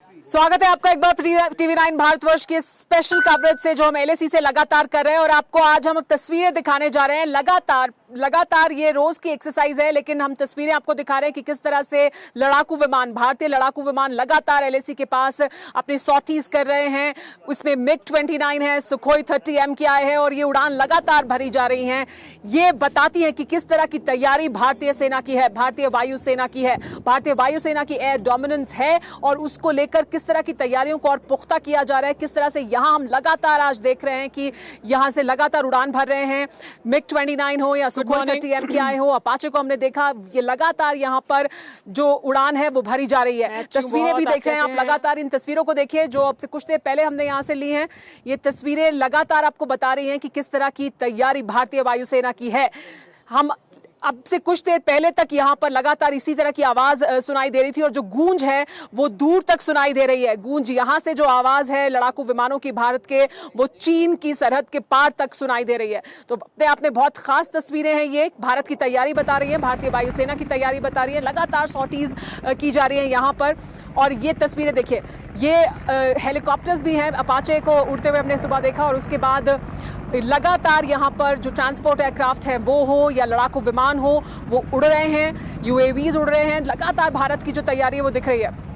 स्वागत है आपका एक बार TV9 भारतवर्ष के स्पेशल कवरेज से जो हम LAC से लगातार कर रहे हैं। और आपको आज हम तस्वीरें दिखाने जा रहे हैं। लगातार ये रोज की एक्सरसाइज है, लेकिन हम तस्वीरें आपको दिखा रहे हैं कि किस तरह से लड़ाकू विमान, भारतीय लड़ाकू विमान लगातार LAC के पास अपनी सॉर्टीज कर रहे हैं। उसमें MiG-29 है, सुखोई 30 MKI है और ये उड़ान लगातार भरी जा रही हैं। ये बताती है कि किस तरह की तैयारी भारतीय सेना की है, भारतीय वायुसेना की है। भारतीय वायुसेना की एयर डोमिनेंस है और उसको लेकर किस तरह की तैयारियों को और पुख्ता किया जा रहा है। किस तरह से यहां हम लगातार आज देख रहे हैं कि यहां से लगातार उड़ान भर रहे हैं। MiG-29 हो या सुखोई 30 MKI हो, अपाचे को हमने देखा, ये लगातार यहाँ पर जो उड़ान है वो भरी जा रही है। तस्वीरें भी देख रहे हैं आप, लगातार इन तस्वीरों को देखिए जो अब से कुछ देर पहले हमने यहाँ से ली हैं। ये तस्वीरें लगातार आपको बता रही हैं कि किस तरह की तैयारी भारतीय वायुसेना की है। हम अब से कुछ देर पहले तक यहाँ पर लगातार इसी तरह की आवाज सुनाई दे रही थी और जो गूंज है वो दूर तक सुनाई दे रही है। गूंज यहाँ से जो आवाज है लड़ाकू विमानों की भारत के, वो चीन की सरहद के पार तक सुनाई दे रही है। तो अपने आप में बहुत खास तस्वीरें हैं। ये भारत की तैयारी बता रही है, भारतीय वायुसेना की तैयारी बता रही है। लगातार सॉर्टीज की जा रही है यहाँ पर। और ये तस्वीरें देखिए, ये हेलीकॉप्टर्स भी हैं। अपाचे को उड़ते हुए हमने सुबह देखा और उसके बाद लगातार यहाँ पर जो ट्रांसपोर्ट एयरक्राफ्ट है वो हो या लड़ाकू विमान हो, वो उड़ रहे हैं। UAVs उड़ रहे हैं। लगातार भारत की जो तैयारी है वो दिख रही है।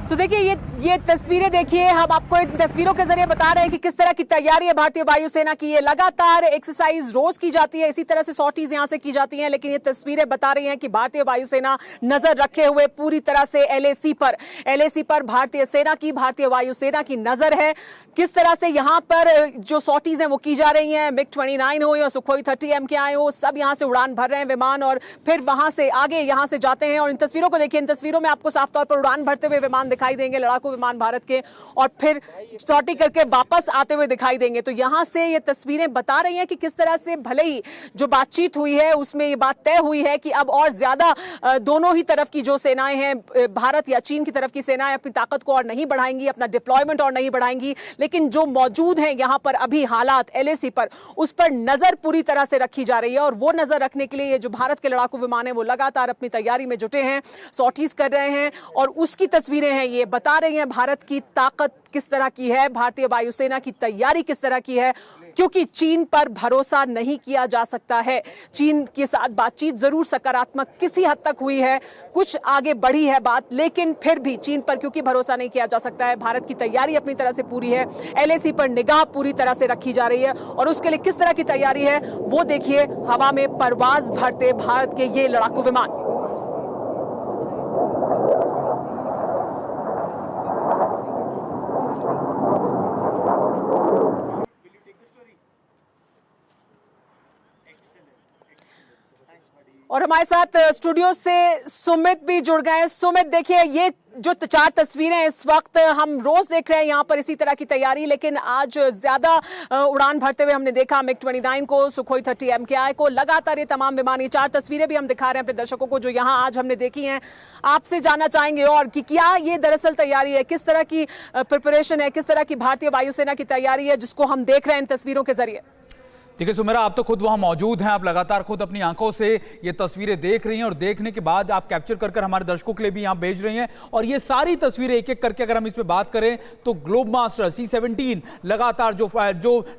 तो देखिए ये तस्वीरें देखिए, हम आपको इन तस्वीरों के जरिए बता रहे हैं कि किस तरह की तैयारी है भारतीय वायुसेना की। ये लगातार एक्सरसाइज रोज की जाती है, इसी तरह से सॉर्टीज यहां से की जाती हैं, लेकिन ये तस्वीरें बता रही हैं कि भारतीय वायुसेना नजर रखे हुए पूरी तरह से LAC पर भारतीय सेना की, भारतीय वायुसेना की नजर है। किस तरह से यहाँ पर जो सॉर्टीज हैं वो की जा रही हैं। MiG-29 हो या सुखोई 30 MKI हो, सब यहाँ से उड़ान भर रहे हैं विमान और फिर वहां से आगे यहाँ से जाते हैं। और इन तस्वीरों को देखिए, इन तस्वीरों में आपको साफ तौर पर उड़ान भरते हुए विमान दिखाई देंगे, लड़ाकू विमान भारत के, और फिर सॉर्टी करके वापस आते हुए दिखाई देंगे। तो यहां से ये तस्वीरें बता रही हैं कि किस तरह से भले ही जो बातचीत हुई है उसमें ये बात तय हुई है कि अब और ज्यादा दोनों ही तरफ की जो सेनाएं हैं, भारत या चीन की तरफ की सेनाएं अपनी ताकत को और नहीं बढ़ाएंगी, अपना डिप्लॉयमेंट और नहीं बढ़ाएंगी, लेकिन जो मौजूद हैं यहां पर अभी हालात LAC पर, उस पर नजर पूरी तरह से रखी जा रही है। और वो नजर रखने के लिए ये जो भारत के लड़ाकू विमान है वो लगातार अपनी तैयारी में जुटे हैं, सॉर्टीज कर रहे हैं और उसकी तस्वीरें हैं। ये बता रही हैं भारत की ताकत किस तरह की है, भारतीय वायुसेना की तैयारी किस तरह की है, क्योंकि चीन पर भरोसा नहीं किया जा सकता है। चीन के साथ बातचीत जरूर सकारात्मक किसी हद तक हुई है, कुछ आगे बढ़ी है बात, लेकिन फिर भी चीन पर क्योंकि भरोसा नहीं किया जा सकता है, भारत की तैयारी अपनी तरह से पूरी है। LAC पर निगाह पूरी तरह से रखी जा रही है और उसके लिए किस तरह की तैयारी है वो देखिए। हवा में परवाज भरते भारत के ये लड़ाकू विमान। और हमारे साथ स्टूडियो से सुमित भी जुड़ गए हैं। सुमित, देखिए ये जो 4 तस्वीरें इस वक्त हम रोज देख रहे हैं यहाँ पर इसी तरह की तैयारी, लेकिन आज ज्यादा उड़ान भरते हुए हमने देखा MiG-29 को, सुखोई 30 MKI को, लगातार ये तमाम विमान। ये 4 तस्वीरें भी हम दिखा रहे हैं अपने दर्शकों को जो यहाँ आज हमने देखी हैं। आपसे जानना चाहेंगे और कि क्या ये दरअसल तैयारी है, किस तरह की प्रिपरेशन है, किस तरह की भारतीय वायुसेना की तैयारी है जिसको हम देख रहे हैं इन तस्वीरों के जरिए। देखिए सुमेरा, आप तो खुद वहां मौजूद हैं, आप लगातार खुद अपनी आंखों से ये तस्वीरें देख रही हैं और देखने के बाद आप कैप्चर कर हमारे दर्शकों के लिए भी यहां भेज रही हैं। और ये सारी तस्वीरें एक एक करके अगर हम इस पे बात करें तो ग्लोबमास्टर C-17 लगातार जो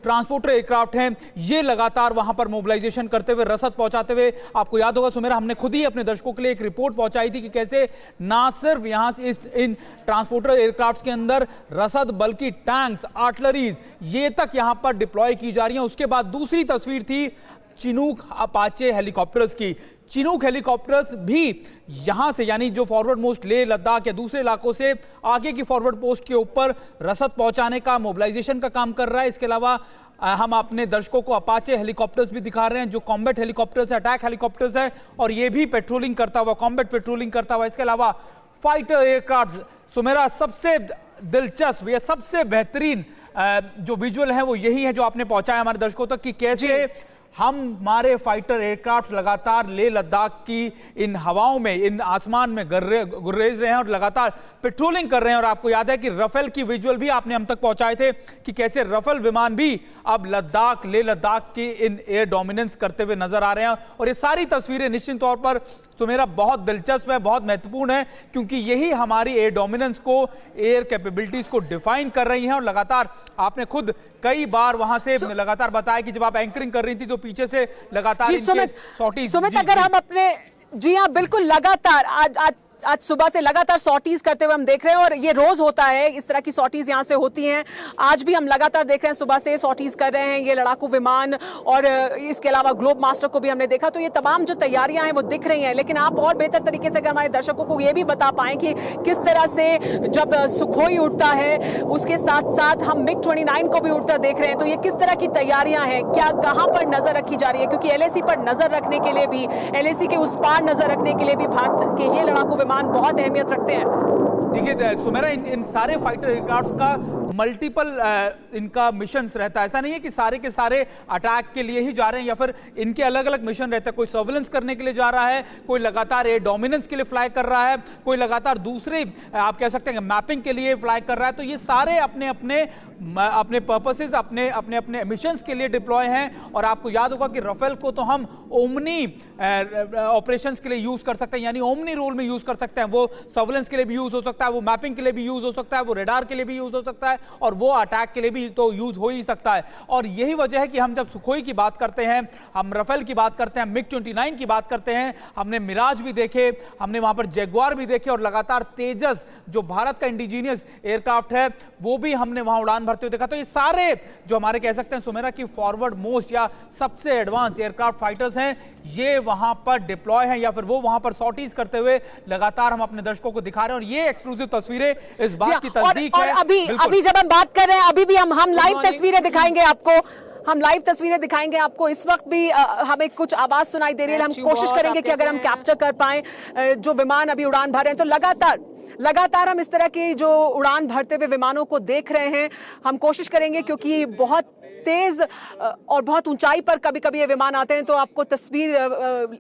ट्रांसपोर्टर एयरक्राफ्ट हैं ये लगातार वहां पर मोबिलाइजेशन करते हुए, रसद पहुंचाते हुए, आपको याद होगा सुमेरा, हमने खुद ही अपने दर्शकों के लिए एक रिपोर्ट पहुंचाई थी कि कैसे ना सिर्फ यहां से इन ट्रांसपोर्टर एयरक्राफ्ट के अंदर रसद बल्कि टैंक्स, आर्टिलरीज ये तक यहां पर डिप्लॉय की जा रही है। उसके बाद दूसरी तस्वीर थी चिनूक अपाचे हेलीकॉप्टर्स की। चिनूक हेलीकॉप्टर्स भी यहां से, यानी जो फॉरवर्ड मोस्ट लेह लद्दाख या दूसरे इलाकों से आगे की फॉरवर्ड पोस्ट के ऊपर रसद पहुंचाने का, मोबिलाइजेशन का काम कर रहा है। इसके अलावा हम अपने दर्शकों को अपाचे हेलीकॉप्टर्स भी दिखा रहे हैं, जो कॉम्बैट हेलीकॉप्टर्स है, अटैक हेलीकॉप्टर्स है, और ये भी पेट्रोलिंग करता हुआ, कॉम्बैट पेट्रोलिंग करता हुआ। इसके अलावा फाइटर एयरक्राफ्ट। सुमेरा, सबसे दिलचस्प या सबसे बेहतरीन जो विजुअल है वो यही है जो आपने पहुंचाया हमारे दर्शकों तक, कि कैसे हमारे फाइटर एयरक्राफ्ट लगातार लेह लद्दाख की इन हवाओं में, इन आसमान में गुर्रेज रहे हैं और लगातार पेट्रोलिंग कर रहे हैं। और आपको याद है कि रफेल की विजुअल भी आपने हम तक पहुंचाए थे, कि कैसे रफेल विमान भी अब लद्दाख, लेह लद्दाख की इन एयर डोमिनेंस करते हुए नजर आ रहे हैं। और ये सारी तस्वीरें निश्चित तौर पर सुमेरा बहुत दिलचस्प है, बहुत महत्वपूर्ण है, क्योंकि यही हमारी एयर डोमिनेंस को, एयर कैपेबिलिटीज को डिफाइन कर रही हैं। और लगातार आपने खुद कई बार वहां से लगातार बताया कि जब आप एंकरिंग कर रही थी तो पीछे से लगातार सुमित, अगर हम अपने, जी हाँ बिल्कुल, लगातार आज सुबह से लगातार सॉर्टीज करते हुए हम देख रहे हैं, और ये रोज होता है, इस तरह की सॉर्टीज यहां से होती हैं। आज भी हम लगातार देख रहे हैं, सुबह से सॉर्टीज कर रहे हैं ये लड़ाकू विमान, और इसके अलावा ग्लोब मास्टर को भी हमने देखा। तो ये तमाम जो तैयारियां हैं वो दिख रही हैं, लेकिन आप और बेहतर तरीके से अगर हमारे दर्शकों को ये भी बता पाएं कि किस तरह से जब सुखोई उड़ता है, उसके साथ साथ हम MiG-29 को भी उड़ता देख रहे हैं, तो ये किस तरह की तैयारियां हैं, क्या कहां पर नजर रखी जा रही है? क्योंकि LAC पर नजर रखने के लिए भी, LAC के उस पार नजर रखने के लिए भी भारत के ये लड़ाकू विमान बहुत अहमियत रखते हैं। देखिए सुमेरा, इन सारे फाइटर एयरक्राफ्ट का मल्टीपल इनका मिशंस रहता है। ऐसा नहीं है कि सारे के सारे अटैक के लिए ही जा रहे हैं, या फिर इनके अलग अलग मिशन रहते हैं। कोई सर्विलेंस करने के लिए जा रहा है, कोई लगातार एयर डोमिनेंस के लिए फ्लाई कर रहा है, कोई लगातार दूसरे आप कह सकते हैं मैपिंग के लिए फ्लाई कर रहा है। तो ये सारे अपने अपने पर्पसेस, अपने अपने मिशंस के लिए डिप्लॉय हैं। और आपको याद होगा कि रफेल को तो हम ओमनी ऑपरेशंस के लिए यूज कर सकते हैं, यानी ओमनी रोल में यूज कर सकते हैं। वो सर्विलेंस के लिए भी यूज हो सकता है, वो मैपिंग के लिए भी यूज हो सकता है, वो रेडार के लिए भी यूज हो सकता है, और वो अटैक के लिए भी तो यूज हो ही सकता है। और यही वजह है कि हम जब सुखोई की बात करते हैं, हम रफेल की बात करते हैं, MiG-29 की बात करते हैं, हमने मिराज भी देखे, हमने वहां पर जैगुआर भी देखे, और लगातार तेजस जो भारत का इंडिजीनियस एयरक्राफ्ट है वो भी हमने वहां उड़ान भरते हुए देखा। तो ये सारे जो हमारे कह सकते हैं सुमेरा की फॉरवर्ड मोस्ट या सबसे एडवांस एयरक्राफ्ट फाइटर्स हैं, ये वहां पर डिप्लॉय हैं, या फिर वो वहां पर सॉर्टीज करते हुए लगातार हम अपने दर्शकों को दिखा रहे हैं। और ये एक्सक्लूसिव तस्वीरें इस बात की तस्दीक है। अभी जब हम बात कर रहे हैं, अभी भी हम लाइव तस्वीरें दिखाएंगे आपको, हम लाइव तस्वीरें दिखाएंगे आपको। इस वक्त भी हमें कुछ आवाज सुनाई दे रही है, हम कोशिश करेंगे कि अगर हम कैप्चर कर पाए जो विमान अभी उड़ान भर रहे हैं। तो लगातार हम इस तरह की जो उड़ान भरते हुए विमानों को देख रहे हैं, हम कोशिश करेंगे, क्योंकि बहुत तेज और बहुत ऊंचाई पर कभी कभी ये विमान आते हैं, तो आपको तस्वीर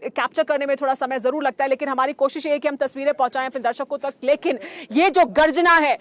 कैप्चर करने में थोड़ा समय जरूर लगता है, लेकिन हमारी कोशिश ये है कि हम तस्वीरें पहुंचाएं अपने दर्शकों तक। लेकिन ये जो गर्जना है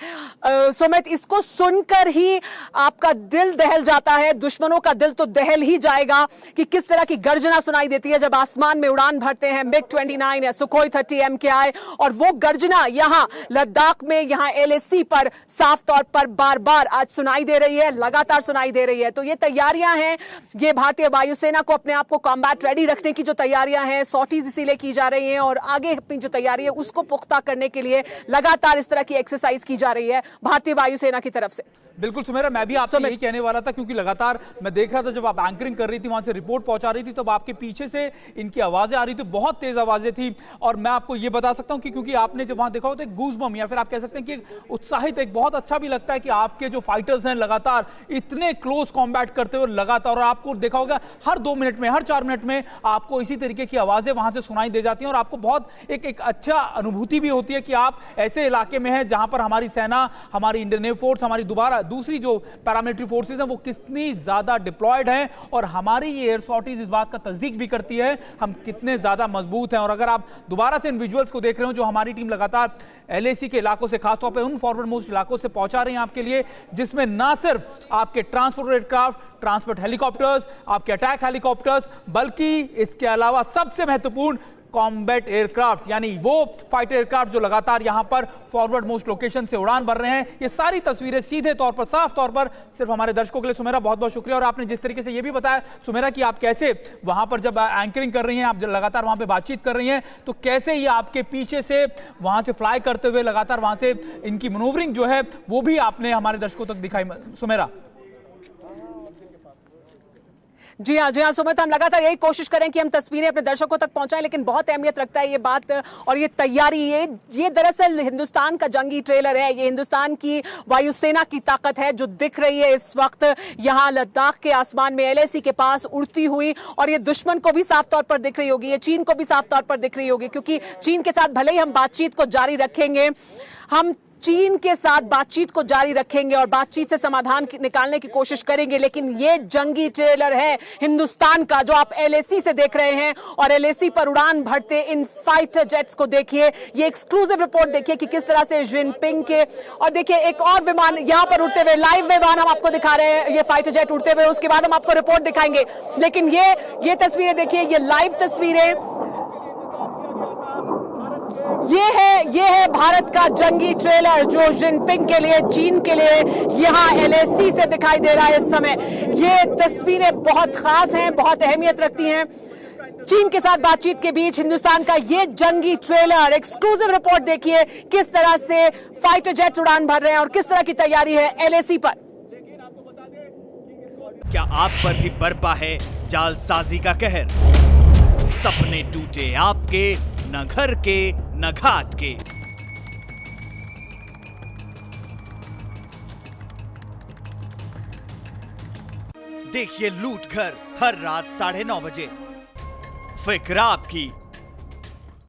सुमित, इसको सुनकर ही आपका दिल दहल जाता है, दुश्मनों का दिल तो दहल ही जाएगा कि किस तरह की गर्जना सुनाई देती है जब आसमान में उड़ान भरते हैं MiG-29 या सुखोई 30 MKI। और वो गर्जना यहाँ लद्दाख में, यहाँ LAC पर साफ तौर पर बार बार आज सुनाई दे रही है, लगातार सुनाई दे रही है। तो ये तैयारियां हैं, ये भारतीय वायुसेना को अपने आप को कॉम्बैट रेडी रखने की जो तैयारियां हैं, सॉर्टीज इसीलिए की जा रही हैं, और आगे अपनी जो तैयारी है उसको पुख्ता करने के लिए लगातार इस तरह की एक्सरसाइज की जा रही है भारतीय वायुसेना की तरफ से। बिल्कुल सुमेरा, मैं भी आपसे यही कहने वाला था, क्योंकि लगातार मैं देख रहा था जब आप एंकरिंग कर रही थी, वहां से रिपोर्ट पहुंचा रही थी, तब आपके पीछे से इनकी आवाजें आ रही थी, बहुत तेज आवाजें थी। और मैं आपको ये बता सकता हूं कि क्योंकि आपने जब वहां देखा हो तो एक गूज़बम्प, या फिर आप कह सकते हैं कि उत्साहित, एक बहुत अच्छा भी लगता है कि आपके जो फाइटर्स हैं लगातार इतने क्लोज कॉम्बैट करते हुए लगातार, और आपको देखा होगा हर 2 मिनट में, हर 4 मिनट में आपको इसी तरीके की आवाजें वहां से सुनाई दे जाती हैं। और आपको बहुत एक अच्छा अनुभूति भी होती है कि आप ऐसे इलाके में हैं जहां पर हमारी सेना, हमारी इंडियन एयर फोर्स, हमारी दूसरी जो पैरामिलिट्री फोर्सेस हैं वो कितनी ज्यादा डिप्लॉयड हैं। और हमारी ये एयर सॉर्टीज इस बात का तस्दीक भी करती है हम कितने ज्यादा मजबूत हैं। और अगर आप दोबारा से इन विजुअल्स को देख रहे हो जो हमारी टीम लगातार LAC के इलाकों से, खासतौर पे उन फॉरवर्ड मोस्ट इलाकों से पहुंचा रहे हैं आपके लिए, जिसमें ना सिर्फ आपके ट्रांसपोर्ट एयरक्राफ्ट, ट्रांसपोर्ट हेलीकॉप्टर्स, आपके अटैक हेलीकॉप्टर्स, बल्कि इसके अलावा सबसे महत्वपूर्ण कॉम्बैट एयरक्राफ्ट, यानी वो फाइटर एयरक्राफ्ट जो लगातार यहां पर फॉरवर्ड मोस्ट लोकेशन से उड़ान भर रहे हैं। ये सारी तस्वीरें सीधे तौर पर, साफ तौर पर सिर्फ हमारे दर्शकों के लिए। सुमेरा, बहुत बहुत शुक्रिया। और आपने जिस तरीके से ये भी बताया सुमेरा कि आप कैसे वहां पर जब एंकरिंग कर रही हैं, आप लगातार वहां पे बातचीत कर रही हैं, तो कैसे ये आपके पीछे से वहां से फ्लाई करते हुए लगातार वहां से इनकी मैनूवरिंग जो है वो भी आपने हमारे दर्शकों तक दिखाई सुमेरा। जी हाँ सुमित, हम लगातार यही कोशिश करें कि हम तस्वीरें अपने दर्शकों तक पहुंचाएं, लेकिन बहुत अहमियत रखता है ये बात और ये तैयारी। ये दरअसल हिंदुस्तान का जंगी ट्रेलर है। ये हिंदुस्तान की वायुसेना की ताकत है जो दिख रही है इस वक्त यहां लद्दाख के आसमान में LAC के पास उड़ती हुई, और ये दुश्मन को भी साफ तौर पर दिख रही होगी, ये चीन को भी साफ तौर पर दिख रही होगी, क्योंकि चीन के साथ भले ही हम बातचीत को जारी रखेंगे, हम चीन के साथ बातचीत को जारी रखेंगे और बातचीत से समाधान निकालने की कोशिश करेंगे, लेकिन ये जंगी ट्रेलर है हिंदुस्तान का जो आप LAC से देख रहे हैं। और LAC पर उड़ान भरते इन फाइटर जेट्स को देखिए, ये एक्सक्लूसिव रिपोर्ट देखिए कि किस तरह से जिनपिंग के, और देखिए एक और विमान यहां पर उड़ते हुए, लाइव विमान हम आपको दिखा रहे हैं, ये फाइटर जेट उड़ते हुए, उसके बाद हम आपको रिपोर्ट दिखाएंगे। लेकिन ये तस्वीरें देखिए, ये लाइव तस्वीरें, ये है भारत का जंगी ट्रेलर जो जिनपिंग के लिए, चीन के लिए यहां LAC से दिखाई दे रहा है इस समय। ये तस्वीरें बहुत खास हैं, बहुत अहमियत रखती हैं। चीन के साथ बातचीत के बीच हिंदुस्तान का ये जंगी ट्रेलर, एक्सक्लूसिव रिपोर्ट देखिए किस तरह से फाइटर जेट्स उड़ान भर रहे हैं और किस तरह की तैयारी है LAC पर। क्या आप पर भी बरपा है जालसाजी का कहर? सपने टूटे आपके, न घर के न घाट के। देखिए लूट घर हर रात 9:30 बजे। फिक्र आपकी,